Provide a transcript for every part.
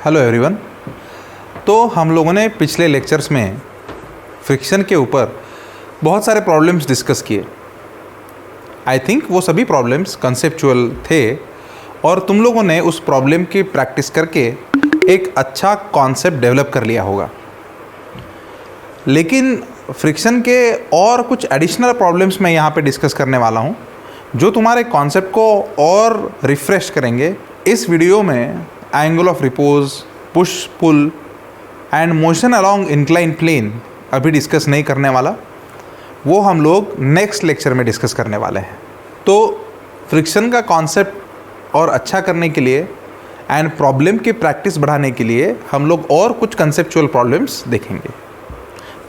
Hello everyone. तो हम लोगों ने पिछले लेक्चर्स में फ्रिक्शन के ऊपर बहुत सारे प्रॉब्लम्स डिस्कस किए। आई थिंक वो सभी प्रॉब्लम्स कंसेप्चुअल थे और तुम लोगों ने उस प्रॉब्लम की प्रैक्टिस करके एक अच्छा कॉन्सेप्ट डेवलप कर लिया होगा। लेकिन फ्रिक्शन के और कुछ एडिशनल प्रॉब्लम्स मैं यहाँ पे डिस्कस करने वाला हूँ जो तुम्हारे कॉन्सेप्ट को और रिफ्रेश करेंगे। इस वीडियो में angle of repose, push pull and motion along incline plane अभी डिस्कस नहीं करने वाला, वो हम लोग नेक्स्ट लेक्चर में डिस्कस करने वाले हैं। तो फ्रिक्शन का कॉन्सेप्ट और अच्छा करने के लिए एंड प्रॉब्लम की प्रैक्टिस बढ़ाने के लिए हम लोग और कुछ कंसेप्चुअल प्रॉब्लम्स देखेंगे।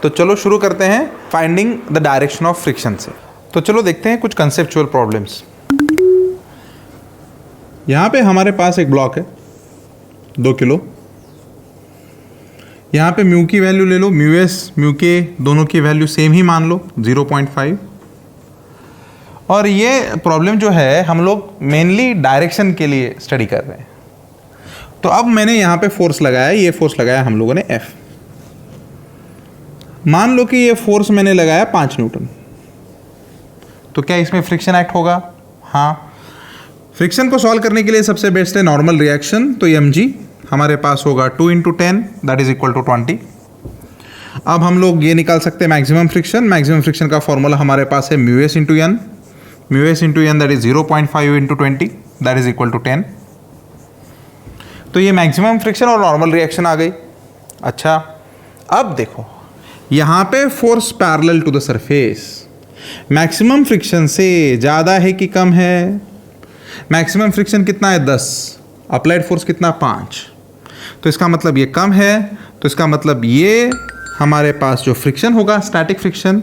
तो चलो शुरू करते हैं finding the direction of friction से। तो चलो देखते हैं कुछ कंसेप्चुअल प्रॉब्लम्स। यहाँ पे हमारे पास एक ब्लॉक है 2 किलो। यहाँ पे म्यू की वैल्यू ले लो, म्यू एस म्यू के दोनों की वैल्यू सेम ही मान लो 0.5। और ये प्रॉब्लम जो है हम लोग मेनली डायरेक्शन के लिए स्टडी कर रहे हैं। तो अब मैंने यहाँ पे फोर्स लगाया, ये फोर्स लगाया हम लोगों ने F। मान लो कि ये फोर्स मैंने लगाया 5 न्यूटन। तो क्या इसमें फ्रिक्शन एक्ट होगा? हाँ। फ्रिक्शन को सॉल्व करने के लिए सबसे बेस्ट है नॉर्मल रिएक्शन। तो mg हमारे पास होगा 2 × 10 दैट इज इक्वल टू 20। अब हम लोग ये निकाल सकते हैं मैक्सिमम फ्रिक्शन। मैक्सिमम फ्रिक्शन का फॉर्मूला हमारे पास है mu S into N. Mu S into N that is 0.5 × 20 that is equal to 10। तो ये मैक्सिमम फ्रिक्शन और नॉर्मल रिएक्शन आ गई। अच्छा, अब देखो यहाँ पे force parallel to the surface maximum friction से ज़्यादा है कि कम है? मैक्सिमम फ्रिक्शन कितना है? 10। अप्लाइड फोर्स कितना? 5। तो इसका मतलब ये कम है। तो इसका मतलब ये हमारे पास जो फ्रिक्शन होगा, स्टैटिक फ्रिक्शन,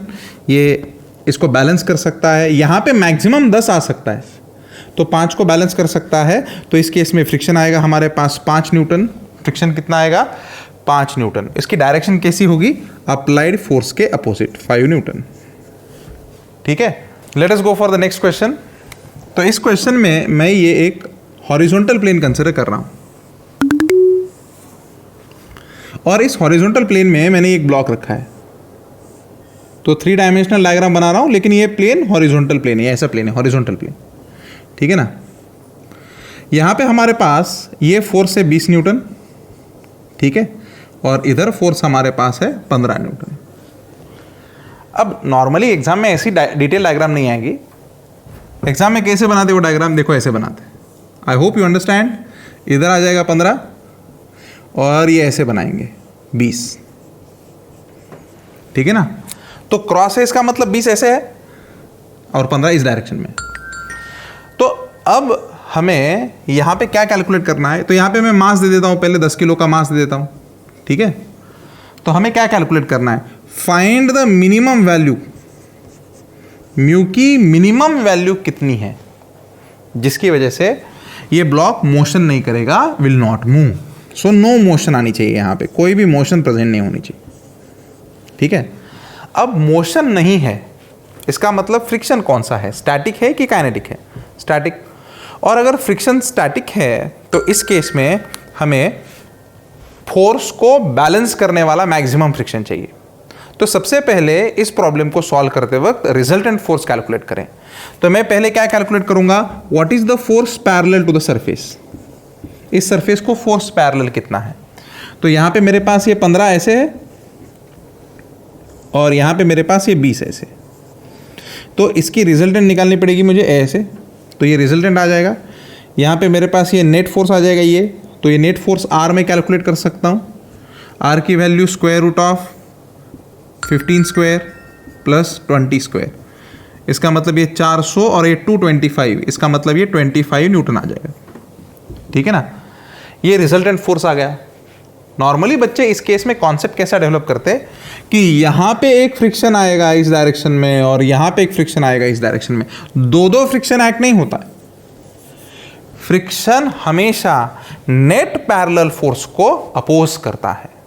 ये इसको बैलेंस कर सकता है। यहाँ पे मैक्सिमम 10 आ सकता है तो 5 को बैलेंस कर सकता है। तो इस केस में फ्रिक्शन आएगा हमारे पास 5 न्यूटन। फ्रिक्शन कितना आएगा? 5 न्यूटन। इसकी डायरेक्शन कैसी होगी? अप्लाइड फोर्स के अपोजिट 5 न्यूटन। ठीक है, late us go for the next question. तो इस क्वेश्चन में मैं ये एक हॉरिजॉन्टल प्लेन कंसिडर कर रहा हूं और इस हॉरिजॉन्टल प्लेन में मैंने एक ब्लॉक रखा है। तो 3 डायमेंशनल डायग्राम बना रहा हूं, लेकिन ये प्लेन हॉरिजॉन्टल प्लेन है, ऐसा प्लेन है हॉरिजॉन्टल प्लेन। ठीक है ना। यहां पे हमारे पास ये फोर्स है 20 न्यूटन। ठीक है, और इधर फोर्स हमारे पास है 15 न्यूटन। अब नॉर्मली एग्जाम में ऐसी डिटेल डायग्राम नहीं आएगी। एग्जाम में कैसे बनाते वो डायग्राम? देखो ऐसे बनाते। आई होप यू अंडरस्टैंड। इधर आ जाएगा 15 और ये ऐसे बनाएंगे 20। ठीक है ना। तो क्रॉस है, इसका मतलब 20 ऐसे है और 15 इस डायरेक्शन में। तो अब हमें यहाँ पे क्या कैलकुलेट करना है? तो यहाँ पे मैं मास दे देता हूँ, पहले 10 किलो का मास दे देता हूँ। ठीक है, तो हमें क्या कैलकुलेट करना है? Find the minimum value. Mu की मिनिमम वैल्यू कितनी है जिसकी वजह से ये ब्लॉक मोशन नहीं करेगा, will not move. So no motion आनी चाहिए, यहाँ पे कोई भी मोशन प्रेजेंट नहीं होनी चाहिए। ठीक है, अब मोशन नहीं है, इसका मतलब फ्रिक्शन कौन सा है? स्टैटिक है कि काइनेटिक है? स्टैटिक। और अगर फ्रिक्शन स्टैटिक है तो इस केस में हमें फोर्स को बैलेंस करने वाला मैक्सिमम फ्रिक्शन चाहिए। तो सबसे पहले इस प्रॉब्लम को सॉल्व करते वक्त रिजल्टेंट फोर्स कैलकुलेट करें। तो मैं पहले क्या कैलकुलेट करूंगा? What is the force parallel to the surface. इस सरफेस को फोर्स पैरेलल कितना है? तो यहां पे मेरे पास ये 15 ऐसे है और यहां पे मेरे पास ये 20 ऐसे। तो इसकी रिजल्टेंट निकालनी पड़ेगी मुझे ऐसे। तो ये रिजल्टेंट आ जाएगा। यहां पे मेरे पास ये नेट फोर्स आ जाएगा ये। तो ये नेट फोर्स आर में कैलकुलेट कर सकता हूं। आर की value square root of 15 square plus 20 square. इसका मतलब ये 400 और ये 225, इसका मतलब ये 25 न्यूटन आ जाएगा। ठीक है ना। ये रिजल्टेंट फोर्स आ गया। नॉर्मली बच्चे इस केस में कॉन्सेप्ट कैसा डेवलप करते हैं कि यहाँ पे एक फ्रिक्शन आएगा इस डायरेक्शन में और यहाँ पे एक फ्रिक्शन आएगा इस डायरेक्शन में। दो फ्रिक्शन एक्ट नहीं होता। फ्रिक्शन हमेशा नेट पैरेलल फोर्स को अपोज करता है।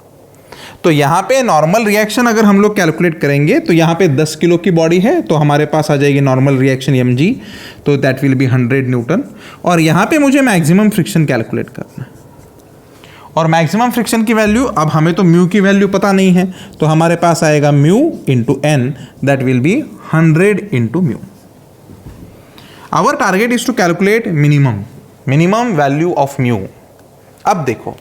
तो यहाँ पे नॉर्मल रिएक्शन अगर हम लोग कैलकुलेट करेंगे तो यहाँ पे 10 किलो की बॉडी है तो हमारे पास आ जाएगी नॉर्मल रिएक्शन mg, तो दैट विल बी 100 न्यूटन। और यहाँ पे मुझे मैक्सिमम फ्रिक्शन कैलकुलेट करना है और मैक्सिमम फ्रिक्शन की वैल्यू, अब हमें तो म्यू की वैल्यू पता नहीं है, तो हमारे पास आएगा mu into N, that will be 100 into mu. Our target is to calculate minimum value of mu. अब देखो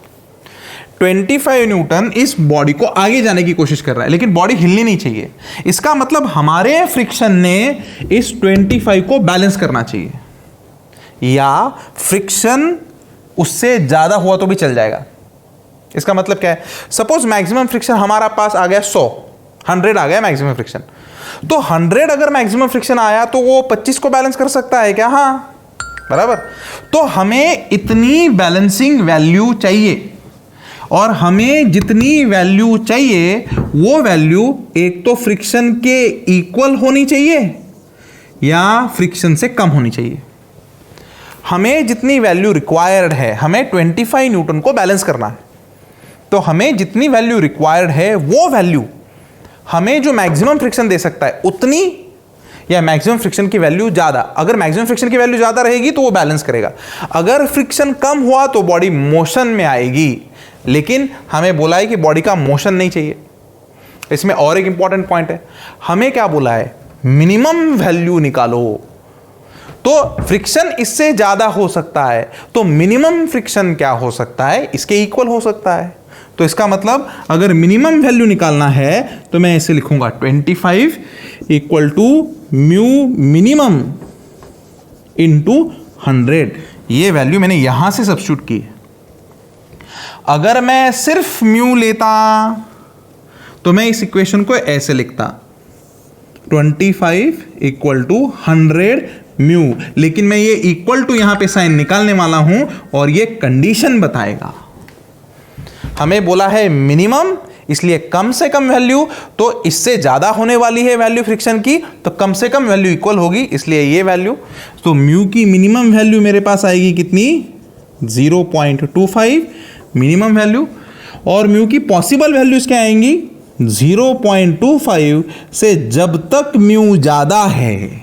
25 न्यूटन इस बॉडी को आगे जाने की कोशिश कर रहा है, लेकिन बॉडी हिलनी नहीं चाहिए. इसका मतलब हमारे फ्रिक्शन ने इस 25 को बैलेंस करना चाहिए, या फ्रिक्शन उससे ज्यादा हुआ तो भी चल जाएगा. इसका मतलब क्या है? सपोज मैक्सिमम फ्रिक्शन हमारा पास आ गया 100 आ गया मैक्सिमम फ्रिक्शन. तो 100 अगर मैक्सिमम फ्रिक्शन आया तो वो 25 को बैलेंस कर सकता है क्या? हाँ, बराबर. तो हमें इतनी बैलेंसिंग वैल्यू चाहिए, और हमें जितनी वैल्यू चाहिए वो वैल्यू एक तो फ्रिक्शन के इक्वल होनी चाहिए या फ्रिक्शन से कम होनी चाहिए. हमें जितनी वैल्यू रिक्वायर्ड है, हमें 25 न्यूटन को बैलेंस करना है, तो हमें जितनी वैल्यू रिक्वायर्ड है वो वैल्यू हमें जो मैक्सिमम फ्रिक्शन दे सकता है उतनी, या मैक्सिमम फ्रिक्शन की वैल्यू ज्यादा. अगर मैक्सिमम फ्रिक्शन की वैल्यू ज्यादा रहेगी तो वो बैलेंस करेगा. अगर फ्रिक्शन कम हुआ तो बॉडी मोशन में आएगी, लेकिन हमें बोला है कि बॉडी का मोशन नहीं चाहिए. इसमें और एक इंपॉर्टेंट पॉइंट है, हमें क्या बोला है? मिनिमम वैल्यू निकालो. तो फ्रिक्शन इससे ज्यादा हो सकता है, तो मिनिमम फ्रिक्शन क्या हो सकता है? इसके इक्वल हो सकता है. तो इसका मतलब अगर मिनिमम वैल्यू निकालना है तो मैं ऐसे लिखूंगा 25 equal to mu minimum into 100. ये वैल्यू मैंने यहां से सब्स्टिट्यूट की. अगर मैं सिर्फ म्यू लेता तो मैं इस इक्वेशन को ऐसे लिखता 25 इक्वल टू 100 म्यू, लेकिन मैं ये इक्वल टू यहां पे साइन निकालने वाला हूं और ये कंडीशन बताएगा. हमें बोला है मिनिमम, इसलिए कम से कम वैल्यू, तो इससे ज्यादा होने वाली है वैल्यू फ्रिक्शन की, तो कम से कम वैल्यू इक्वल होगी, इसलिए ये वैल्यू. तो म्यू की मिनिमम वैल्यू मेरे पास आएगी कितनी? 0.25 मिनिमम वैल्यू, और म्यू की पॉसिबल वैल्यूज क्या आएंगी? 0.25 से जब तक म्यू ज्यादा है,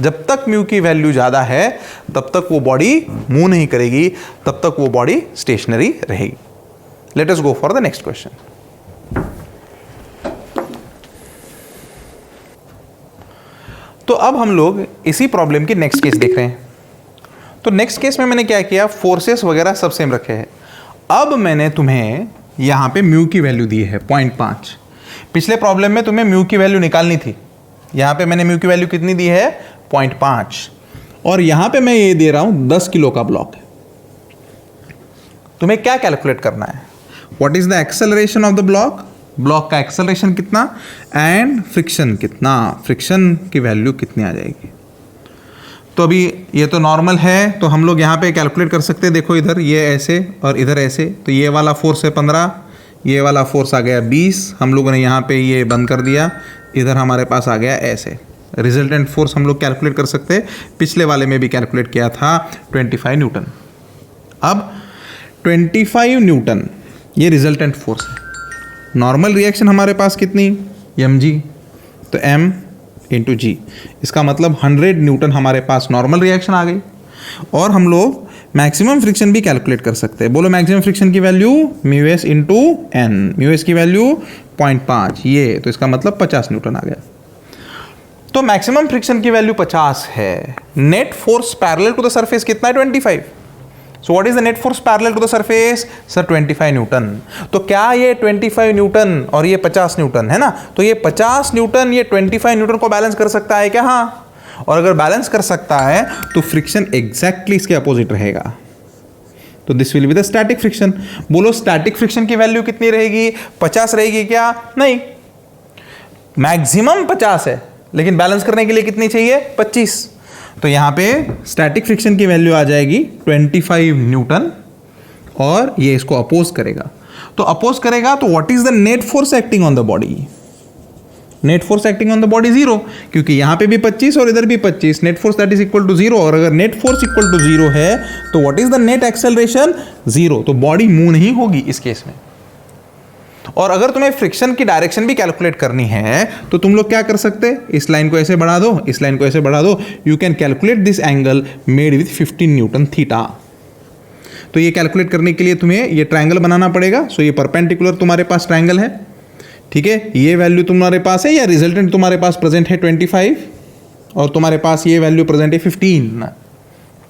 जब तक म्यू की वैल्यू ज्यादा है तब तक वो बॉडी मूव नहीं करेगी, तब तक वो बॉडी स्टेशनरी रहेगी. Late us go for the next question. तो अब हम लोग इसी प्रॉब्लम की नेक्स्ट केस देख रहे हैं. तो नेक्स्ट केस में मैंने क्या किया? फोर्सेस वगैरह सब सेम रखे हैं. अब मैंने तुम्हें यहां पे म्यू की वैल्यू दी है 0.5. पिछले प्रॉब्लम में तुम्हें म्यू की वैल्यू निकालनी थी, यहां पे मैंने म्यू की वैल्यू कितनी दी है? 0.5. और यहां पे मैं ये दे रहा हूं 10 किलो का ब्लॉक है. तुम्हें क्या कैलकुलेट करना है? What is the acceleration of the block? Block का एक्सेलरेशन कितना एंड फ्रिक्शन कितना, फ्रिक्शन की वैल्यू कितनी आ जाएगी. तो अभी ये तो नॉर्मल है, तो हम लोग यहाँ पे कैलकुलेट कर सकते हैं. देखो इधर ये ऐसे और इधर ऐसे, तो ये वाला फोर्स है 15, ये वाला फोर्स आ गया 20. हम लोगों ने यहाँ पे ये बंद कर दिया, इधर हमारे पास आ गया ऐसे. रिजल्टेंट फोर्स हम लोग कैलकुलेट कर सकते हैं. पिछले वाले में भी कैलकुलेट किया था 25 न्यूटन. अब 25 न्यूटन ये रिजल्टेंट फोर्स है. नॉर्मल रिएक्शन हमारे पास कितनी? mg, तो m इंटू जी. इसका मतलब 100 न्यूटन हमारे पास नॉर्मल रिएक्शन आ गई. और हम लोग मैक्सिमम फ्रिक्शन भी कैलकुलेट कर सकते हैं. बोलो मैक्सिमम फ्रिक्शन की value mu S into N. Mu S की वैल्यू 0.5, ये तो इसका मतलब 50 न्यूटन आ गया. तो मैक्सिमम फ्रिक्शन की वैल्यू 50 है. Net force parallel to the surface कितना है? 25. So what is the net force parallel to the surface? Sir 25 newton. तो क्या ये 25 न्यूटन और ये 50 न्यूटन है ना, तो ये 50 न्यूटन ये 25 न्यूटन को बैलेंस कर सकता है क्या? हाँ. और अगर बैलेंस कर सकता है तो फ्रिक्शन एग्जैक्टली इसके अपोजिट रहेगा. तो this will be the static friction. बोलो स्टैटिक फ्रिक्शन की वैल्यू कितनी रहेगी? 50 रहेगी क्या? नहीं, मैक्सिमम 50 है, लेकिन बैलेंस करने के लिए कितनी चाहिए? 25. तो यहां पे स्टैटिक फ्रिक्शन की वैल्यू आ जाएगी 25 न्यूटन, और ये इसको अपोज करेगा. तो अपोज करेगा तो what is the net force acting on the body? Net force acting on the body 0, क्योंकि यहां पे भी 25 और इधर भी 25. Net force that is equal to 0. और अगर नेट फोर्स इक्वल टू 0 है तो what is the net acceleration? 0. तो बॉडी मूव नहीं होगी इस केस में. और अगर तुम्हें फ्रिक्शन की डायरेक्शन भी कैलकुलेट करनी है तो तुम लोग क्या कर सकते हैं? इस लाइन को ऐसे बढ़ा दो, इस लाइन को ऐसे बढ़ा दो. You can calculate this angle made with 15 Newton theta. तो ये कैलकुलेट करने के लिए तुम्हें ये ट्रायंगल बनाना पड़ेगा। सो ये परपेंडिकुलर तुम्हारे पास ट्रायंगल है, ठीक है। ये वैल्यू तुम्हारे पास है या रिजल्टेंट तुम्हारे पास प्रेजेंट है 25 और तुम्हारे पास ये वैल्यू प्रेजेंट है 15,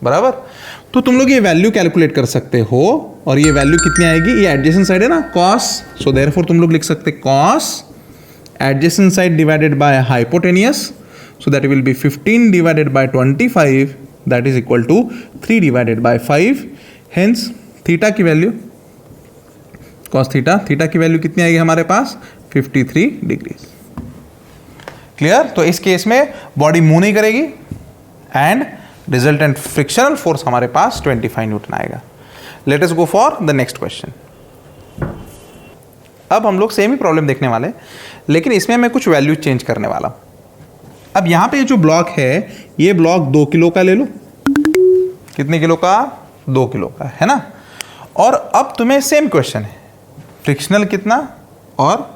बराबर। तो तुम लोग ये वैल्यू कैलकुलेट कर सकते हो और ये वैल्यू कितनी आएगी, ये एडजेसेंट साइड है ना कॉस, सो देयरफॉर तुम लोग लिख सकते cos adjacent side divided by hypotenuse, so that will be 15 divided by 25 that is equal to 3 divided by 5। Hence theta की वैल्यू कॉस थीटा की वैल्यू कितनी आएगी हमारे पास 53 डिग्री। क्लियर। तो इस केस में बॉडी मूव नहीं करेगी एंड रिजल्टेंट फ्रिक्शनल फोर्स हमारे पास 25 न्यूटन आएगा। Late us go for the next question. अब हम लोग सेम ही प्रॉब्लम देखने वाले, लेकिन इसमें मैं कुछ वैल्यू चेंज करने वाला हूं। अब यहां पे जो ब्लॉक है, ये ब्लॉक 2 किलो का ले लो। कितने किलो का, 2 किलो का, है ना। और अब तुम्हें सेम क्वेश्चन है, फ्रिक्शनल कितना और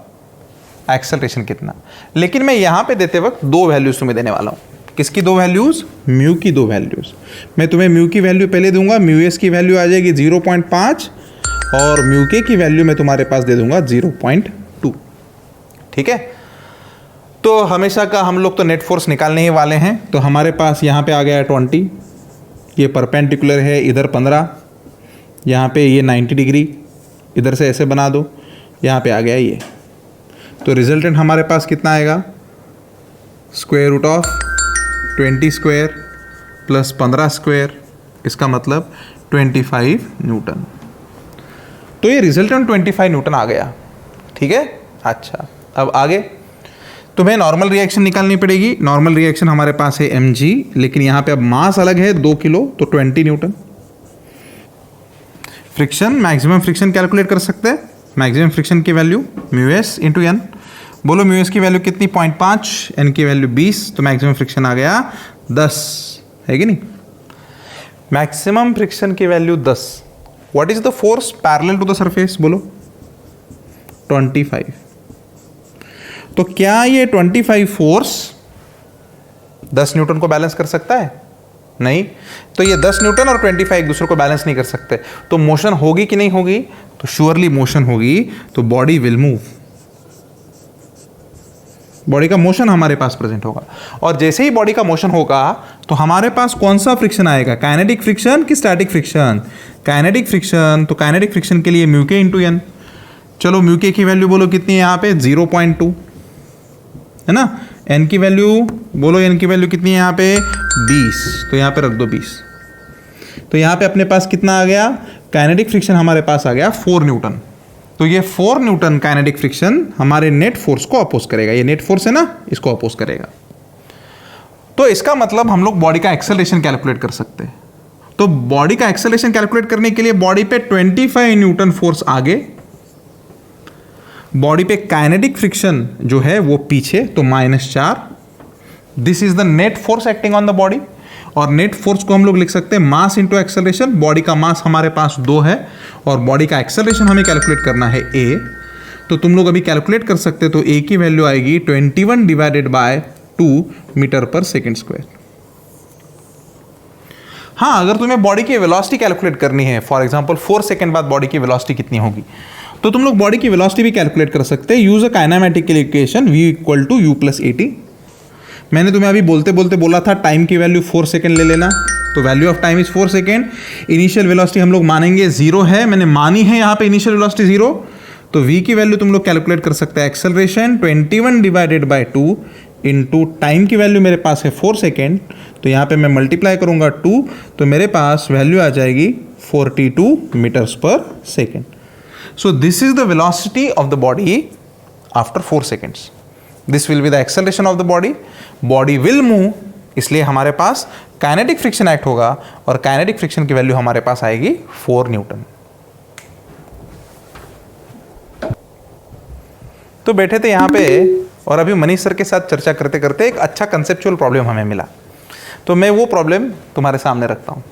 एक्सेलरेशन कितना, लेकिन मैं यहां पे देते वक्त 2 वैल्यूज तुम्हें देने वाला हूं। किसकी 2 वैल्यूज, म्यू की 2 वैल्यूज। मैं तुम्हें म्यू की वैल्यू पहले दूंगा, म्यू एस की वैल्यू आ जाएगी 0.5 और म्यू के की वैल्यू मैं तुम्हारे पास दे दूंगा 0.2, ठीक है। तो हमेशा का हम लोग तो नेट फोर्स निकालने ही वाले हैं। तो हमारे पास यहाँ पे आ गया 20, ये परपेंडिकुलर है, इधर 15, यहाँ पे ये 90 डिग्री, इधर से ऐसे बना दो, यहाँ पे आ गया ये। तो रिजल्टेंट हमारे पास कितना आएगा, square root of 20 square plus 15 square, इसका मतलब 25 न्यूटन। तो ये रिजल्टेंट 25 न्यूटन आ गया, ठीक है। अच्छा, अब आगे तुम्हें नॉर्मल रिएक्शन निकालनी पड़ेगी। नॉर्मल रिएक्शन हमारे पास है mg, लेकिन यहाँ पे अब मास अलग है 2 किलो, तो 20 newton. Friction, maximum friction calculate कर सकते हैं। मैक्सिमम फ्रिक्शन की value mu S into N. बोलो म्यू एस की वैल्यू कितनी, 0.5, एन की वैल्यू 20, तो मैक्सिमम फ्रिक्शन आ गया 10, है कि नहीं। मैक्सिमम फ्रिक्शन की value 10। What is the force parallel to the surface, बोलो 25। तो क्या ये 25 फोर्स 10 न्यूटन को बैलेंस कर सकता है, नहीं। तो ये 10 न्यूटन और 25 एक दूसरे को बैलेंस नहीं कर सकते। तो मोशन होगी कि नहीं होगी, तो श्योरली मोशन होगी, तो बॉडी विल मूव, बॉडी का मोशन हमारे पास प्रेजेंट होगा। और जैसे ही बॉडी का मोशन होगा तो हमारे पास कौन सा फ्रिक्शन आएगा, काइनेटिक फ्रिक्शन कि स्टैटिक फ्रिक्शन, काइनेटिक फ्रिक्शन। तो काइनेटिक फ्रिक्शन के लिए म्यू के इंटू एन। चलो म्यू के की वैल्यू बोलो कितनी है यहाँ पे, 0.2, है ना। एन की वैल्यू बोलो, एन की वैल्यू कितनी है यहाँ पे 20, तो यहाँ पे रख दो 20। तो यहाँ पे अपने पास कितना आ गया, काइनेटिक फ्रिक्शन हमारे पास आ गया 4 न्यूटन। तो ये 4 न्यूटन काइनेटिक फ्रिक्शन हमारे नेट फोर्स को अपोज करेगा। ये नेट फोर्स है ना, इसको अपोज करेगा। तो इसका मतलब हम लोग बॉडी का एक्सेलरेशन कैलकुलेट कर सकते हैं। तो बॉडी का एक्सेलरेशन कैलकुलेट करने के लिए बॉडी पे 25 न्यूटन फोर्स आगे, बॉडी पे काइनेटिक फ्रिक्शन जो है वो पीछे, तो -4। This is the net force acting on the body. और नेट फोर्स को हम लोग लिख सकते हैं मास इंटू एक्सेलरेशन। बॉडी का मास हमारे पास 2 है और बॉडी का एक्सेलरेशन हमें कैलकुलेट करना है a। तो तुम लोग अभी कैलकुलेट कर सकते हो, तो a की वैल्यू आएगी 21 डिवाइडेड बाय 2 मीटर पर सेकेंड स्क्वायर। हाँ, अगर तुम्हें बॉडी की वेलोसिटी कैलकुलेट करनी है, फॉर एग्जांपल 4 सेकंड बाद बॉडी की वेलोसिटी कितनी होगी, तो तुम लोग बॉडी की वेलोसिटी भी कैलकुलेट कर सकते हैं। Use a kinematical equation v equal to u plus at। मैंने तुम्हें अभी बोलते बोलते बोला था टाइम की वैल्यू 4 सेकंड ले लेना, तो value of time is 4 second. Initial velocity हम लोग मानेंगे 0 है, मैंने मानी है यहाँ पे इनिशियल वेलोसिटी 0, तो v की वैल्यू तुम लोग कैलकुलेट कर सकते हैं। Acceleration 21 divided by 2 into time की वैल्यू मेरे पास है 4 सेकेंड, तो यहाँ पे मैं मल्टीप्लाई करूँगा 2, तो मेरे पास वैल्यू आ जाएगी 42 मीटर्स पर second. So this is the velocity of the body after 4 seconds. This will be the acceleration of the body. Body will move, इसलिए हमारे पास काइनेटिक फ्रिक्शन एक्ट होगा और काइनेटिक फ्रिक्शन की वैल्यू हमारे पास आएगी 4 न्यूटन। तो बैठे थे यहाँ पे और अभी मनीष सर के साथ चर्चा करते करते एक अच्छा कंसेप्चुअल प्रॉब्लम हमें मिला, तो मैं वो प्रॉब्लम तुम्हारे सामने रखता हूँ।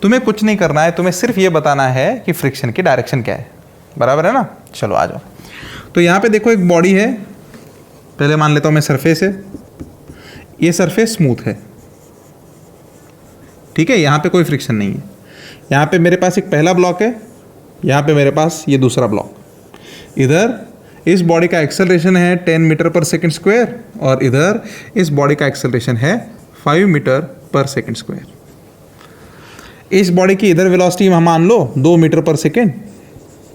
तुम्हें कुछ नहीं करना है, तुम्हें सिर्फ ये बताना है कि फ्रिक्शन की डायरेक्शन क्या है, बराबर है ना। चलो आ जाओ। तो यहाँ पे देखो एक बॉडी है, पहले मान लेता हूँ मैं सरफेस है, ये सरफेस स्मूथ है, ठीक है, यहाँ पे कोई फ्रिक्शन नहीं है। यहाँ पे मेरे पास एक पहला ब्लॉक है, यहाँ पे मेरे पास ये दूसरा ब्लॉक। इधर इस बॉडी का एक्सेलरेशन है 10 मीटर पर सेकंड स्क्वायर और इधर इस बॉडी का एक्सेलरेशन है 5 मीटर पर सेकंड स्क्वायर। इस बॉडी की इधर वेलोसिटी हम मान लो 2 मीटर पर सेकंड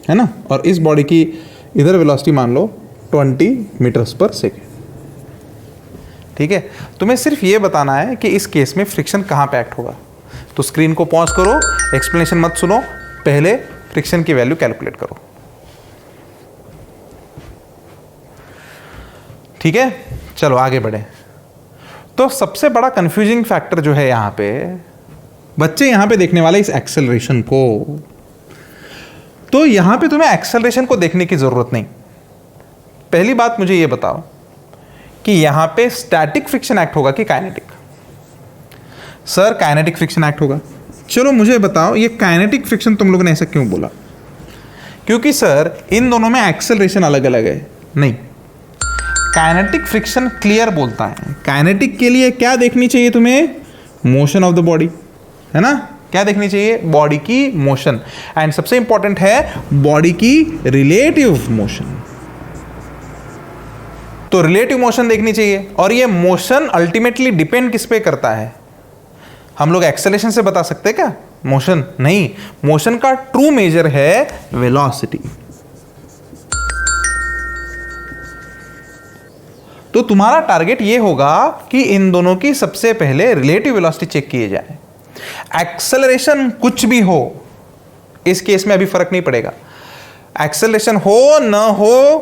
है ना, और इस बॉडी की इधर वेलोसिटी मान लो 20 मीटर्स पर सेकंड। ठीक है, तुम्हें सिर्फ ये बताना है कि इस केस में फ्रिक्शन कहाँ पे एक्ट होगा। तो स्क्रीन को पॉज करो, एक्सप्लेनेशन मत सुनो, पहले फ्रिक्शन की वैल्यू कैलकुलेट करो। ठीक है, चलो आगे बढ़े। तो सबसे बड़ा कंफ्यूजिंग फैक्टर जो है यहाँ पे, बच्चे यहाँ पे देखने वाले इस एक्सेलरेशन को। तो यहाँ पे तुम्हें एक्सेलरेशन को देखने की जरूरत नहीं। पहली बात मुझे ये बताओ कि यहाँ पे स्टैटिक फ्रिक्शन एक्ट होगा कि kinetic. Sir kinetic friction act होगा। चलो मुझे बताओ ये काइनेटिक फ्रिक्शन तुम लोगों ने ऐसा क्यों बोला? क्योंकि सर इन दोनों में एक्सेलरेशन अलग अलग है। नहीं, काइनेटिक फ्रिक्शन क्लियर बोलता है। काइनेटिक के लिए क्या देखनी चाहिए तुम्हें? मोशन ऑफ द बॉडी, है ना? क्या देखनी चाहिए? बॉडी की मोशन, एंड सबसे इंपॉर्टेंट है बॉडी की रिलेटिव मोशन। तो रिलेटिव मोशन देखनी चाहिए, और ये मोशन अल्टीमेटली डिपेंड किस पे करता है? हम लोग एक्सेलरेशन से बता सकते हैं क्या मोशन? नहीं, मोशन का ट्रू मेजर है वेलोसिटी। तो तुम्हारा टारगेट ये होगा कि इन दोनों की सबसे पहले रिलेटिव वेलोसिटी चेक किए जाए। एक्सेलरेशन कुछ भी हो, इस केस में अभी फर्क नहीं पड़ेगा। एक्सेलरेशन हो न हो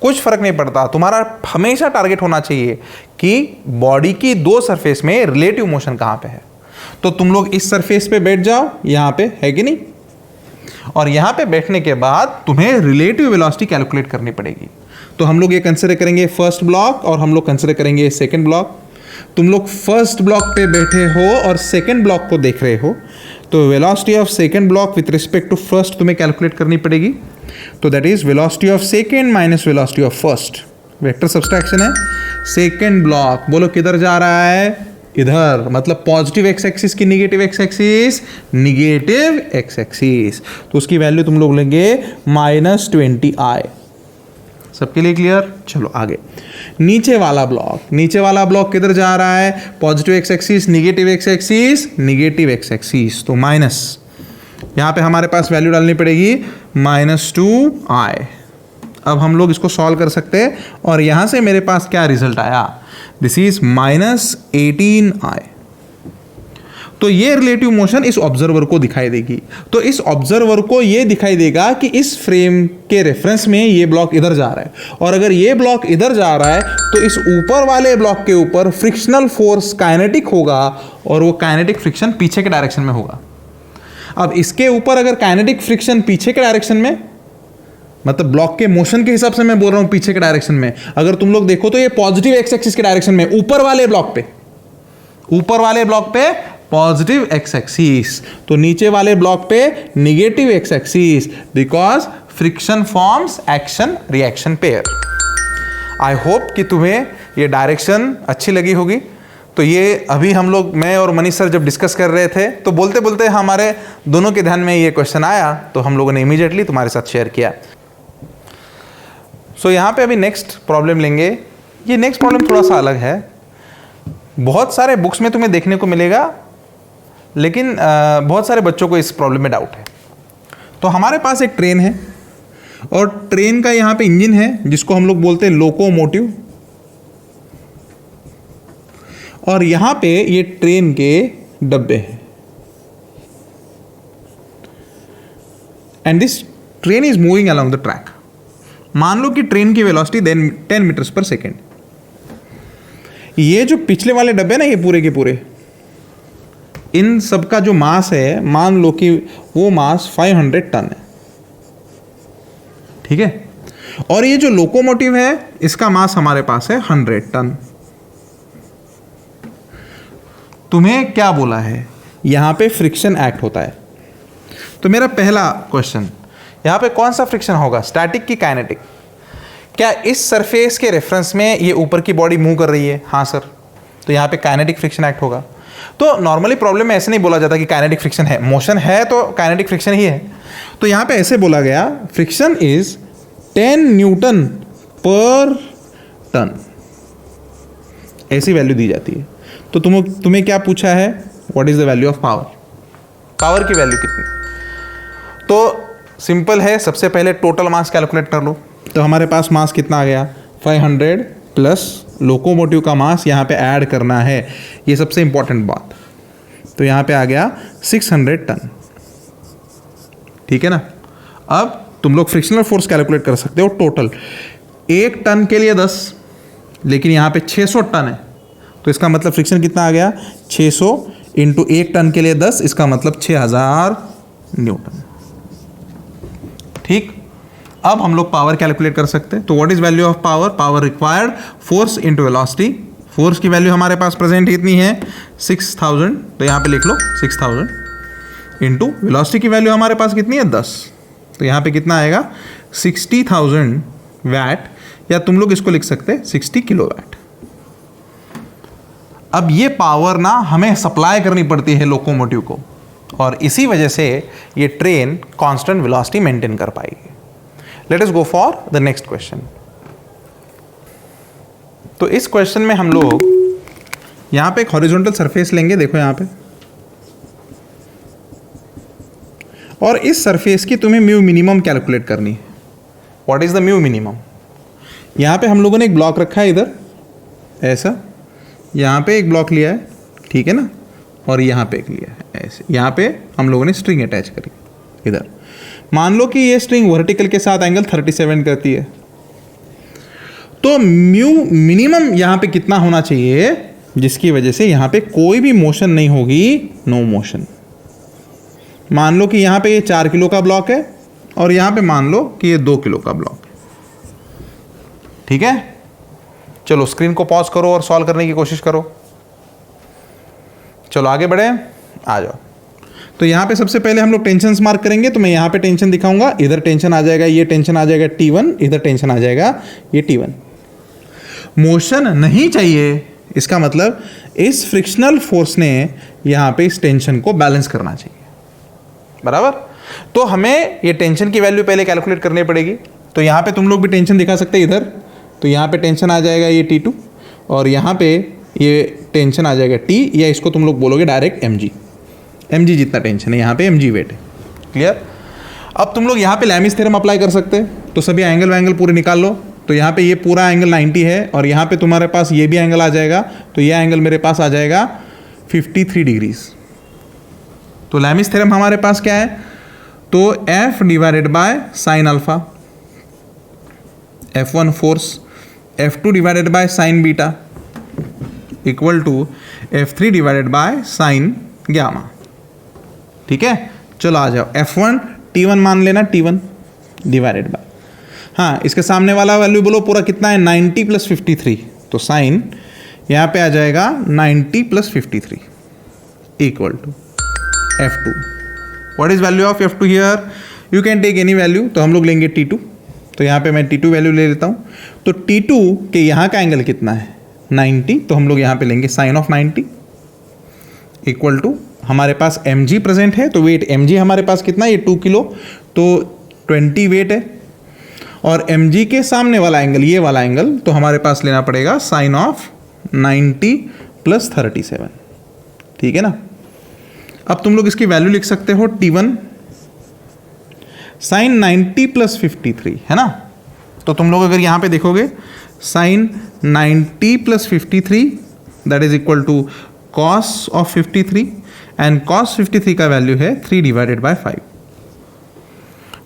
कुछ फर्क नहीं पड़ता, तुम्हारा हमेशा टारगेट होना चाहिए कि बॉडी की दो सरफेस में रिलेटिव मोशन कहां पे है। तो तुम लोग इस सरफेस पे बैठ जाओ, यहां पे है कि नहीं, और यहां पे बैठने के बाद तुम्हें रिलेटिव वेलोसिटी कैलकुलेट करनी पड़ेगी। तो हम लोग ये कंसिडर करेंगे फर्स्ट ब्लॉक और हम लोग कंसिडर करेंगे सेकंड ब्लॉक। तुम लोग फर्स्ट ब्लॉक पे बैठे हो और सेकंड ब्लॉक को देख रहे हो, तो velocity of second block with respect to first तुम्हें कैलकुलेट करनी पड़ेगी। तो that is velocity of second minus velocity of first. Vector subtraction है। सेकंड ब्लॉक बोलो किधर जा रहा है? इधर, मतलब पॉजिटिव एक्स एक्सिस की negative X axis, negative X axis. तो उसकी वैल्यू तुम लोग लेंगे -20i। सबके लिए क्लियर? चलो आगे। नीचे वाला ब्लॉक किधर जा रहा है? Positive X axis, negative X axis, negative X axis, तो माइनस। यहां पे हमारे पास वैल्यू डालनी पड़ेगी -2i। अब हम लोग इसको सॉल्व कर सकते हैं, और यहां से मेरे पास क्या रिजल्ट आया? This is -18i। तो ये रिलेटिव मोशन इस ऑब्जर्वर को दिखाई देगी। तो इस ऑब्जर्वर को ये दिखाई देगा कि इस फ्रेम के रेफरेंस में ये ब्लॉक इधर जा रहा है, और अगर ये ब्लॉक इधर जा रहा है तो इस ऊपर वाले ब्लॉक के ऊपर फ्रिक्शनल फोर्स काइनेटिक होगा, और वो काइनेटिक फ्रिक्शन पीछे के डायरेक्शन में होगा। अब इसके ऊपर अगर काइनेटिक फ्रिक्शन पीछे के डायरेक्शन में, मतलब ब्लॉक के मोशन के हिसाब से मैं बोल रहा हूं पीछे के डायरेक्शन में, अगर तुम लोग देखो तो ये पॉजिटिव एक्स एक्सिस के डायरेक्शन में, ऊपर वाले ब्लॉक पे पॉजिटिव एक्स एक्सिस, तो नीचे वाले ब्लॉक पे negative X axis, because friction forms action reaction pair. I hope कि तुम्हें ये डायरेक्शन अच्छी लगी होगी। तो ये अभी हम लोग, मैं और मनीष सर जब डिस्कस कर रहे थे तो बोलते बोलते हमारे दोनों के ध्यान में ये क्वेश्चन आया, तो हम लोगों ने इमीडिएटली तुम्हारे साथ शेयर किया। सो यहाँ पे अभी नेक्स्ट प्रॉब्लम लेंगे। ये नेक्स्ट प्रॉब्लम थोड़ा सा अलग है, बहुत सारे बुक्स में तुम्हें देखने को मिलेगा, लेकिन बहुत सारे बच्चों को इस प्रॉब्लम में डाउट है। तो हमारे पास एक ट्रेन है, और ट्रेन का यहाँ पे इंजन है जिसको हम लोग बोलते हैं लोकोमोटिव, और यहाँ पे ये ट्रेन के डब्बे हैं, and this train is moving along the track. मान लो कि ट्रेन की वेलोसिटी 10 मीटर्स पर सेकेंड। ये जो पिछले वाले डब्बे ना, ये पूरे के पूरे, इन सब का जो मास है, मान लो कि वो मास 500 टन है, ठीक है। और ये जो लोकोमोटिव है इसका मास हमारे पास है 100 टन। तुम्हें क्या बोला है? यहां पे फ्रिक्शन एक्ट होता है। तो मेरा पहला क्वेश्चन, यहां पे कौन सा फ्रिक्शन होगा, स्टैटिक की काइनेटिक? क्या इस सरफेस के रेफरेंस में ये ऊपर की बॉडी मूव कर रही है? हाँ सर, तो यहां पे काइनेटिक फ्रिक्शन एक्ट होगा। तो नॉर्मली प्रॉब्लम में ऐसे नहीं बोला जाता कि काइनेटिक फ्रिक्शन है, मोशन है तो काइनेटिक फ्रिक्शन ही है। तो यहाँ पे ऐसे बोला गया फ्रिक्शन इज 10 न्यूटन पर टन, ऐसी वैल्यू दी जाती है। तो तुम्हें क्या पूछा है, what is the value of power, power की वैल्यू कितनी। तो सिंपल है, सबसे पहले टोटल मास कैलकुलेट कर लो। तो हमारे पास मास कितना आ गया 500 प्लस लोकोमोटिव का मास यहाँ पे ऐड करना है, ये सबसे इंपॉर्टेंट बात। तो यहाँ पे आ गया 600 टन, ठीक है ना। अब तुम लोग फ्रिक्शनल फोर्स कैलकुलेट कर सकते हो टोटल, 1 टन के लिए 10, लेकिन यहाँ पे 600 टन है, तो इसका मतलब फ्रिक्शन कितना आ गया 600 इंटू 1 टन के लिए 10, इसका मतलब 6000 न्यूटन। ठीक, अब हम लोग पावर कैलकुलेट कर सकते हैं। तो what is value of power, power required force into velocity. Force की वैल्यू हमारे पास प्रेजेंट कितनी है 6000, तो यहाँ पे लिख लो 6000 इंटू वेलोसिटी की वैल्यू हमारे पास कितनी है 10, तो यहाँ पे कितना आएगा 60,000 वैट, या तुम लोग इसको लिख सकते हैं 60 किलोवाट। अब ये पावर ना हमें सप्लाई करनी पड़ती है लोकोमोटिव को, और इसी वजह से ये ट्रेन कांस्टेंट वेलोसिटी मेंटेन कर पाएगी। Late us go for the next question. तो इस क्वेश्चन में हम लोग यहां पे एक हॉरिजॉन्टल सरफेस लेंगे, देखो यहां पे, और इस सरफेस की तुम्हें म्यू मिनिमम कैलकुलेट करनी है। What is the mu minimum. यहां पे हम लोगों ने एक ब्लॉक रखा है इधर ऐसा, यहां पे एक ब्लॉक लिया है, ठीक है ना, और यहाँ पे एक लिया है ऐसे, यहाँ पे हम लोगों ने स्ट्रिंग अटैच करी इधर। मान लो कि ये स्ट्रिंग वर्टिकल के साथ एंगल 37 करती है, तो म्यू मिनिमम यहाँ पे कितना होना चाहिए जिसकी वजह से यहाँ पे कोई भी मोशन नहीं होगी, नो मोशन। मान लो कि यहाँ पे ये 4 किलो का ब्लॉक है और यहाँ पे मान लो कि ये 2 किलो का ब्लॉक है, ठीक है। चलो स्क्रीन को पॉज करो और सॉल्व करने की कोशिश करो। चलो आगे बढ़े, आ जाओ। तो यहाँ पे सबसे पहले हम लोग टेंशन मार्क करेंगे, तो मैं यहाँ पे टेंशन दिखाऊंगा, इधर टेंशन आ जाएगा, ये टेंशन आ जाएगा T1, इधर टेंशन आ जाएगा ये T1। मोशन नहीं चाहिए, इसका मतलब इस फ्रिक्शनल फोर्स ने यहाँ पे इस टेंशन को बैलेंस करना चाहिए, बराबर। तो हमें ये टेंशन की वैल्यू पहले कैलकुलेट करनी पड़ेगी। तो यहाँ पे तुम लोग भी टेंशन दिखा सकते हैं इधर, तो यहाँ पे टेंशन आ जाएगा ये T2, और यहाँ पे ये टेंशन आ जाएगा T, या इसको तुम लोग बोलोगे डायरेक्ट mg जितना टेंशन है यहाँ पे mg वेट है, क्लियर। अब तुम लोग यहाँ पे लैमिस थ्योरम अप्लाई कर सकते हैं, तो सभी एंगल वैंगल पूरे निकाल लो। तो यहाँ पे ये पूरा एंगल 90 है, और यहाँ पे तुम्हारे पास ये भी एंगल आ जाएगा, तो ये एंगल मेरे पास आ जाएगा 53 डिग्रीज। तो लैमिस थ्योरम हमारे पास क्या है, तो F divided by sine alpha, F1 force, F2 divided by sine beta equal to F3 divided by sine gamma, ठीक है। चलो आ जाओ, F1 T1 मान लेना, T1 डिवाइडेड बाय, हाँ इसके सामने वाला वैल्यू बोलो पूरा कितना है 90 प्लस 53, तो साइन यहाँ पे आ जाएगा 90 plus 53 equal to F2। What is value of F2 here, you can take any value, तो हम लोग लेंगे T2, तो यहाँ पे मैं T2 वैल्यू ले लेता हूँ। तो T2 के यहाँ का एंगल कितना है 90, तो हम लोग यहाँ पे लेंगे साइन ऑफ 90 इक्वल टू, हमारे पास mg प्रेजेंट है, तो वेट mg हमारे पास कितना है, ये 2 किलो, तो 20 वेट है, और mg के सामने वाला एंगल ये वाला एंगल, तो हमारे पास लेना पड़ेगा साइन ऑफ 90 प्लस 37, ठीक है ना। अब तुम लोग इसकी वैल्यू लिख सकते हो T1 साइन 90 प्लस 53, है ना। तो तुम लोग अगर यहाँ पे देखोगे sine 90 plus 53 that is equal to cos of 53, and cos 53 का वैल्यू है 3 डिवाइडेड बाय 5।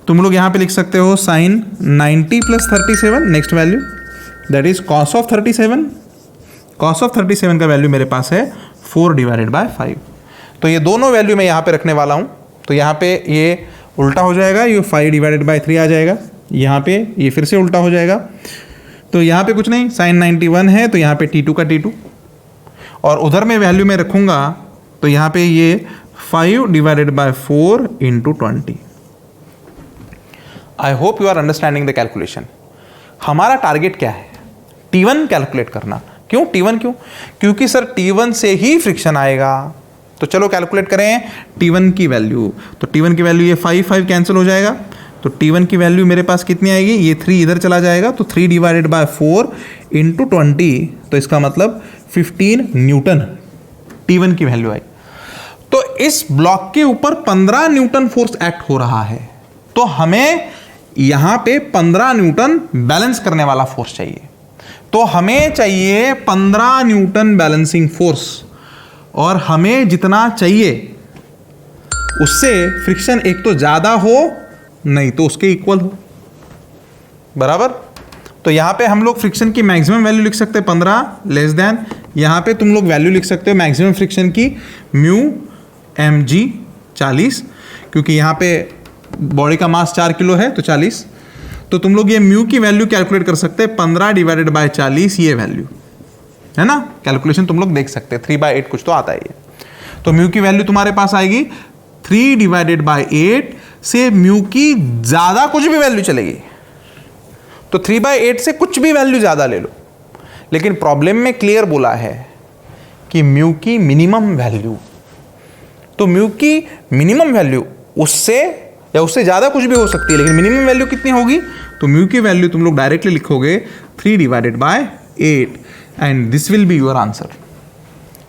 तुम लोग यहाँ पे लिख सकते हो sine 90 plus 37, next value that is cos of 37, cos of 37 का वैल्यू मेरे पास है 4 डिवाइडेड बाय 5। तो ये दोनों वैल्यू मैं यहाँ पे रखने वाला हूँ, तो यहाँ पे ये उल्टा हो जाएगा, ये 5 डिवाइडेड बाय 3 आ जाएगा, यहाँ पे ये फिर से उल्टा हो जाएगा। तो यहाँ पे कुछ नहीं, साइन 91 है, तो यहाँ पे T2 का T2, और उधर में वैल्यू में रखूँगा, तो यहाँ पे ये 5 divided by 4 into 20। I hope you are understanding the calculation. हमारा टारगेट क्या है, T1 कैलकुलेट करना, क्यों T1 क्यों? क्योंकि सर T1 से ही फ्रिक्शन आएगा। तो चलो कैलकुलेट करें T1 की वैल्यू। तो T1 की वैल्यू ये 5 कैंसिल हो जाएगा, तो T1 की वैल्यू मेरे पास कितनी आएगी, ये 3 इधर चला जाएगा, तो 3 डिवाइडेड बाय 4 इंटू 20, तो इसका मतलब 15 न्यूटन T1 की वैल्यू आई। तो इस ब्लॉक के ऊपर 15 न्यूटन फोर्स एक्ट हो रहा है, तो हमें यहां पे 15 न्यूटन बैलेंस करने वाला फोर्स चाहिए। तो हमें चाहिए 15 न्यूटन बैलेंसिंग फोर्स, और हमें जितना चाहिए उससे फ्रिक्शन एक तो ज्यादा हो, नहीं तो उसके इक्वल हो, बराबर। तो यहां पे हम लोग फ्रिक्शन की मैक्सिमम वैल्यू लिख सकते हैं 15 लेस देन, यहां पे तुम लोग वैल्यू लिख सकते हो मैक्सिमम फ्रिक्शन की म्यू mg 40, क्योंकि यहां पे बॉडी का मास 4 किलो है तो 40, तो तुम लोग ये म्यू की वैल्यू कैलकुलेट कर सकते हैं 15 डिवाइडेड बाय 40, ये वैल्यू है ना, कैलकुलेशन तुम लोग देख सकते हैं, 3/8 कुछ तो आता है ये। तो म्यू की वैल्यू तुम्हारे पास आएगी 3 डिवाइडेड बाय 8, से म्यू की ज्यादा कुछ भी वैल्यू चलेगी, तो 3/8 से कुछ भी वैल्यू ज्यादा ले लो, लेकिन प्रॉब्लम में क्लियर बोला है कि म्यू की मिनिमम वैल्यू, तो म्यू की मिनिमम वैल्यू उससे या उससे ज्यादा कुछ भी हो सकती है, लेकिन मिनिमम वैल्यू कितनी होगी, तो म्यू की वैल्यू तुम लोग डायरेक्टली लिखोगे 3 divided bye 8 and this will be your answer.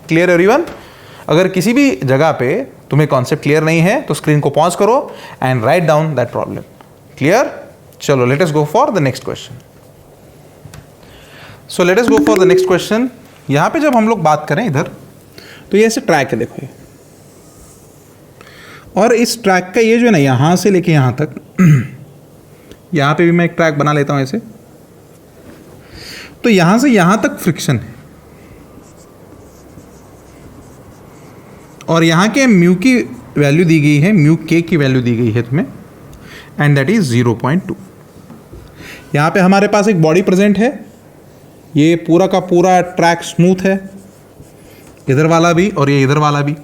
Clear everyone? अगर किसी भी जगह पे तुम्हें कॉन्सेप्ट क्लियर नहीं है तो स्क्रीन को पॉज करो and write down that problem. Clear? चलो let us go for the next question. So let us go for the next question. यहां पे जब हम लोग बात करें इधर, तो ये ऐसे ट्रैक है, देखो ये, और इस ट्रैक का ये जो है ना, यहां से लेके यहां तक, यहां पे भी मैं एक ट्रैक बना लेता हूं ऐसे, तो यहां से यहां तक फ्रिक्शन है, और यहां के म्यू की वैल्यू दी गई है, म्यू के की वैल्यू दी गई है तुम्हें, एंड दैट इज 0.2। यहां पे हमारे पास एक बॉडी प्रेजेंट है, ये पूरा का पूरा ट्रैक स्मूथ है, इधर वाला भी और ये इधर वाला भी,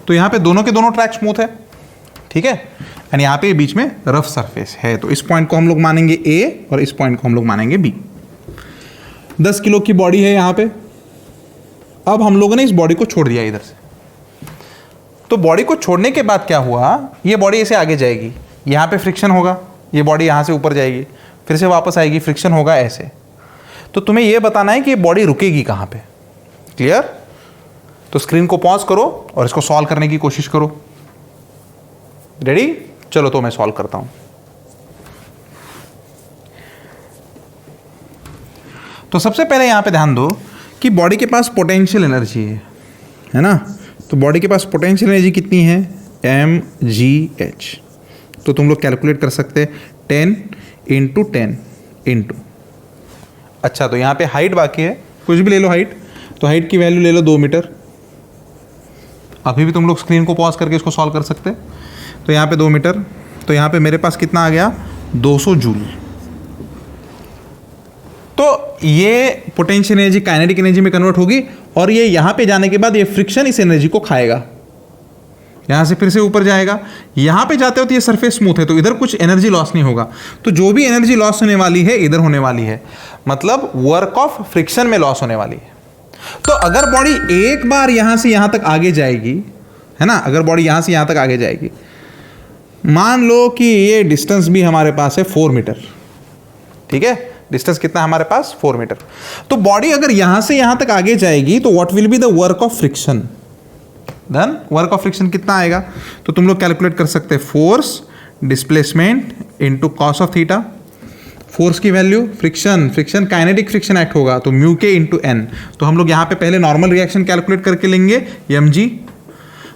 तो यहां पे दोनों के दोनों ट्रैक स्मूथ है, ठीक है, एंड यहां पे बीच में रफ सरफेस है, तो इस पॉइंट को हम लोग मानेंगे ए और इस पॉइंट को हम लोग मानेंगे बी। 10 किलो की बॉडी है यहां पे। अब हम लोगों ने इस बॉडी को छोड़ दिया इधर से, तो बॉडी को छोड़ने के बाद क्या हुआ, ये बॉडी ऐसे आगे जाएगी, यहां पे फ्रिक्शन होगा, ये बॉडी यहां से ऊपर जाएगी, फिर से वापस आएगी, फ्रिक्शन होगा ऐसे। तो तुम्हें यह बताना है कि ये बॉडी रुकेगी कहां पे। क्लियर? तो स्क्रीन को पॉज करो और इसको सॉल्व करने की कोशिश करो। रेडी? चलो तो मैं सॉल्व करता हूं। तो सबसे पहले यहां पे ध्यान दो कि बॉडी के पास पोटेंशियल एनर्जी है ना, तो बॉडी के पास पोटेंशियल एनर्जी कितनी है, mgh। तो तुम लोग कैलकुलेट कर सकते हैं 10 इंटू 10 इंटू, अच्छा तो यहां पे हाइट बाकी है, कुछ भी ले लो हाइट, तो हाइट की वैल्यू ले लो 2 मीटर। अभी भी तुम लोग स्क्रीन को पॉज करके इसको सॉल्व कर सकते हैं। तो यहाँ पे 2 मीटर, तो यहाँ पे मेरे पास कितना आ गया, 200 जूल। तो ये पोटेंशियल एनर्जी काइनेटिक एनर्जी में कन्वर्ट होगी, और ये यहाँ पे जाने के बाद ये फ्रिक्शन इस एनर्जी को खाएगा, यहाँ से फिर से ऊपर जाएगा, यहाँ पे जाते हो तो ये सरफेस स्मूथ है, तो इधर कुछ एनर्जी लॉस नहीं होगा, तो जो भी एनर्जी लॉस होने वाली है इधर होने वाली है, मतलब वर्क ऑफ फ्रिक्शन में लॉस होने वाली है। तो अगर बॉडी एक बार यहां से यहां तक आगे जाएगी, है ना, अगर बॉडी यहां से यहां तक आगे जाएगी, मान लो कि ये डिस्टेंस भी हमारे पास है 4 मीटर, ठीक है, डिस्टेंस कितना है हमारे पास 4 मीटर। तो बॉडी अगर यहां से यहां तक आगे जाएगी तो what will be the work of friction, then work of friction कितना आएगा, तो तुम लोग कैलकुलेट कर सकते हैं force displacement into cos of theta. Force की value, friction kinetic friction act होगा, तो म्यू के इंटू एन, तो हम लोग यहाँ पे पहले नॉर्मल रिएक्शन कैलकुलेट करके लेंगे mg,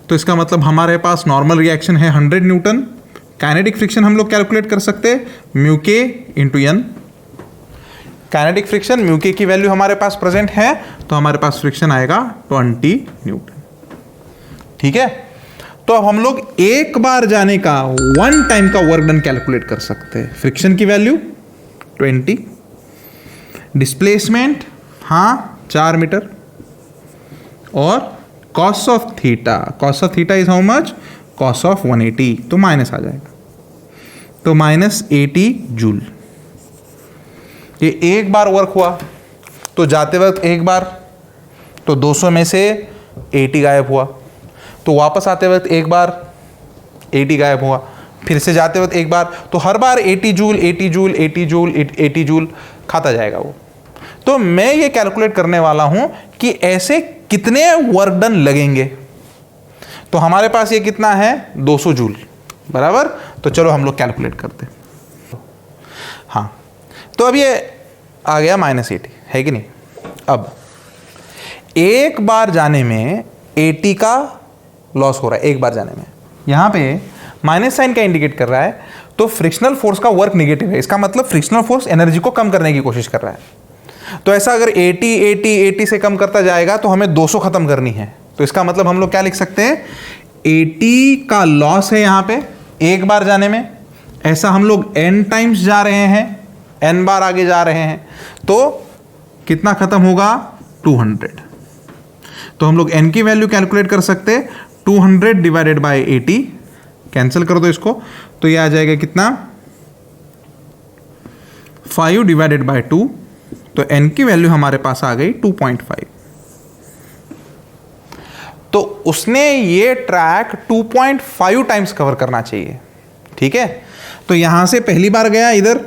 तो इसका मतलब हमारे पास नॉर्मल रिएक्शन है 100 न्यूटन। काइनेटिक फ्रिक्शन हम लोग कैलकुलेट कर सकते हैं mu K into N. Kinetic friction mu K की वैल्यू हमारे पास प्रेजेंट है, तो हमारे पास फ्रिक्शन आएगा 20 न्यूटन, ठीक है। तो अब हम लोग एक बार जाने का 1 टाइम का वर्क डन कैलकुलेट कर सकते हैं। फ्रिक्शन की वैल्यू 20, डिस्प्लेसमेंट हाँ 4 मीटर, और cos of theta is how much, cos of 180, तो माइनस आ जाएगा, तो -80 जूल। ये एक बार वर्क हुआ तो जाते वक्त एक बार, तो 200 में से 80 गायब हुआ, तो वापस आते वक्त एक बार 80 गायब हुआ, फिर से जाते वक्त एक बार, तो हर बार 80 जूल 80 जूल 80 जूल 80 जूल खाता जाएगा वो। तो मैं ये कैलकुलेट करने वाला हूं कि ऐसे कितने वर्क डन लगेंगे। तो हमारे पास ये कितना है 200 जूल बराबर। तो चलो हम लोग कैलकुलेट करते हैं। हाँ, तो अब ये आ गया -80 है कि नहीं। अब एक बार जाने में 80 का लॉस हो रहा है, एक बार जाने में। यहां पे माइनस साइन का इंडिकेट कर रहा है, तो फ्रिक्शनल फोर्स का वर्क नेगेटिव है। इसका मतलब फ्रिक्शनल फोर्स एनर्जी को कम करने की कोशिश कर रहा है। तो ऐसा अगर 80 से कम करता जाएगा तो हमें 200 खत्म करनी है। तो इसका मतलब हम लोग क्या लिख सकते हैं, 80 का लॉस है यहां पे एक बार जाने में। ऐसा हम लोग n टाइम्स जा रहे हैं, n बार आगे जा रहे हैं, तो कितना खत्म होगा 200। तो हम लोग n की वैल्यू कैलकुलेट कर सकते हैं, 200 डिवाइडेड बाय 80, कैंसिल कर दो इसको, तो ये आ जाएगा कितना 5 डिवाइडेड बाय 2, तो n की वैल्यू हमारे पास आ गई 2.5। तो उसने ये ट्रैक 2.5 टाइम्स कवर करना चाहिए, ठीक है। तो यहां से पहली बार गया इधर,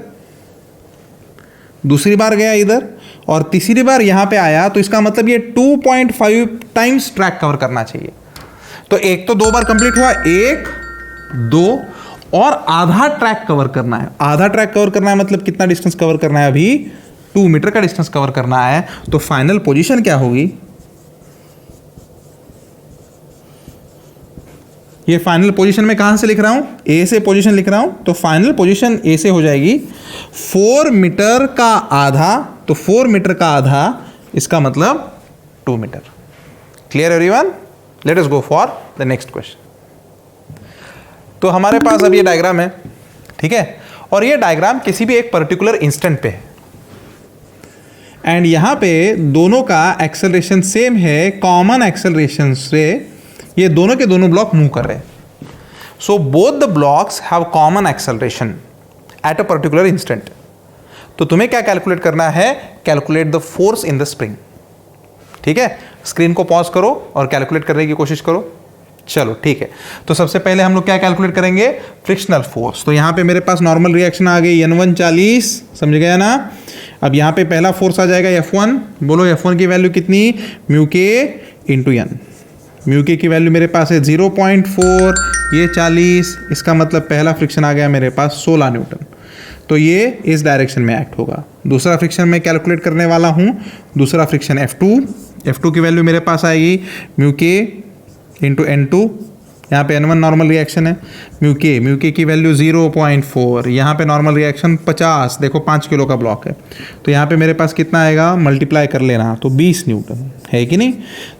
दूसरी बार गया इधर, और तीसरी बार यहां पे आया, तो इसका मतलब ये 2.5 टाइम्स ट्रैक कवर करना चाहिए। तो एक तो 2 बार कंप्लीट हुआ, 1 2 और आधा ट्रैक कवर करना है। आधा ट्रैक कवर करना है मतलब कितना डिस्टेंस कवर करना है, अभी 2 मीटर का डिस्टेंस कवर करना है। तो फाइनल पोजीशन क्या होगी, ये फाइनल पोजीशन में कहां से लिख रहा हूं, ए से पोजीशन लिख रहा हूं। तो फाइनल पोजीशन ए से हो जाएगी 4 मीटर का आधा, तो 4 मीटर का आधा इसका मतलब 2 metre. Clear everyone, let us go for the next question. तो हमारे पास अब ये डायग्राम है, ठीक है, और ये डायग्राम किसी भी एक पर्टिकुलर इंस्टेंट पे है, एंड यहां पे दोनों का एक्सेलरेशन सेम है, कॉमन एक्सेलरेशन से ये दोनों के दोनों ब्लॉक मूव कर रहे हैं। So both the blocks have common acceleration at a particular instant. तो तुम्हें क्या कैलकुलेट करना है, calculate the force in the spring, ठीक है। स्क्रीन को पॉज करो और कैलकुलेट करने की कोशिश करो। चलो ठीक है, तो सबसे पहले हम लोग क्या कैलकुलेट करेंगे, फ्रिक्शनल फोर्स। तो यहां पे मेरे पास नॉर्मल रिएक्शन आ गई N1 40, समझ गया ना। अब यहां पे पहला फोर्स आ जाएगा F1, बोलो F1 की वैल्यू कितनी, mu K into N. Mu K की वैल्यू मेरे पास है 0.4, ये 40, इसका मतलब पहला फ्रिक्शन आ गया मेरे पास 16 न्यूटन। तो ये इस डायरेक्शन में एक्ट होगा। दूसरा फ्रिक्शन मैं कैलकुलेट करने वाला हूँ, दूसरा फ्रिक्शन F2 की वैल्यू मेरे पास आएगी म्यू के इंटू N2, यहाँ पे N1 नॉर्मल रिएक्शन है, म्यू के की वैल्यू 0.4, यहाँ पे नॉर्मल रिएक्शन 50, देखो 5 किलो का ब्लॉक है, तो यहाँ पे मेरे पास कितना आएगा, मल्टीप्लाई कर लेना, तो 20 न्यूटन है कि नहीं।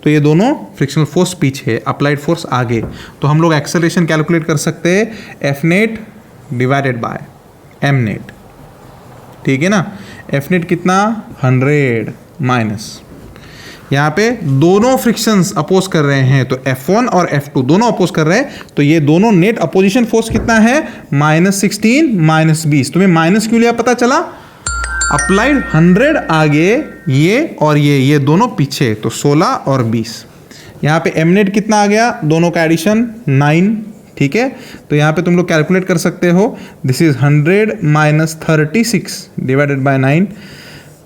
तो ये दोनों फ्रिक्शनल फोर्स पीछे, अप्लाइड फोर्स आगे। तो हम लोग एक्सेलरेशन कैलकुलेट कर सकते हैं F net divided by M net, ठीक है ना। F नेट कितना 100 माइनस, यहाँ पे दोनों फ्रिक्शंस अपोज कर रहे हैं, तो F1 और F2 दोनों अपोज कर रहे हैं, तो ये दोनों नेट अपोजिशन फोर्स कितना है -16 -20। तुम्हें माइनस क्यों लिया पता चला, अप्लाइड 100 आगे, ये और ये दोनों पीछे, तो 16 और 20। यहाँ पे M नेट कितना आ गया, दोनों का एडिशन 9, ठीक है। तो यहाँ पे तुम लोग कैलकुलेट कर सकते हो, this is 100 minus 36 divided by 9,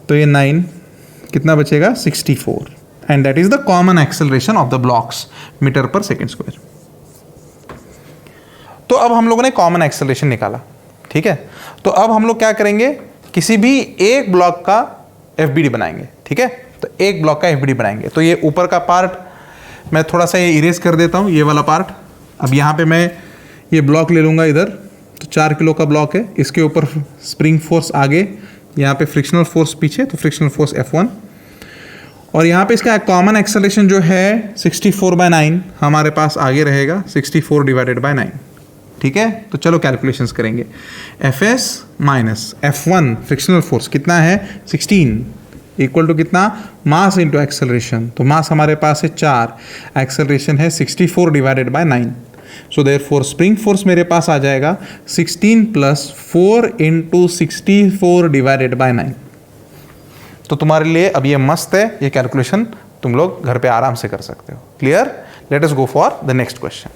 तो ये 9 कितना बचेगा 64, and that is the common acceleration of the blocks metre पर सेकेंड स्क्वायर। तो अब हम लोगों ने कॉमन एक्सेलरेशन निकाला, ठीक है। तो अब हम लोग क्या करेंगे, किसी भी एक ब्लॉक का FBD बनाएंगे, ठीक है। तो एक ब्लॉक का FBD बनाएंगे। तो ये ऊपर का पार्ट मैं थोड़ा सा ये इरेज कर देता हूँ, ये वाला पार्ट। अब यहाँ पे मैं ये ब्लॉक ले लूँगा इधर, तो 4 किलो का ब्लॉक है, इसके ऊपर स्प्रिंग फोर्स आगे, यहाँ पे फ्रिक्शनल फोर्स पीछे, तो फ्रिक्शनल फोर्स F1, और यहाँ पे इसका कॉमन एक्सेलरेशन जो है 64/9 हमारे पास आगे रहेगा, 64 डिवाइडेड बाय 9, ठीक है। तो चलो कैलकुलेशंस करेंगे। Fs minus F1 frictional force कितना है 16, इक्वल टू कितना, मास इंटू एक्सेलरेशन। तो मास हमारे पास है 4, एक्सेलरेशन है 64 divided by 9। So therefore spring force मेरे पास आ जाएगा 16 + 4 × 64 डिवाइडेड बाय 9। तो तुम्हारे लिए अब ये मस्त है, ये कैलकुलेशन तुम लोग घर पे आराम से कर सकते हो। Clear? Late us go for the next question.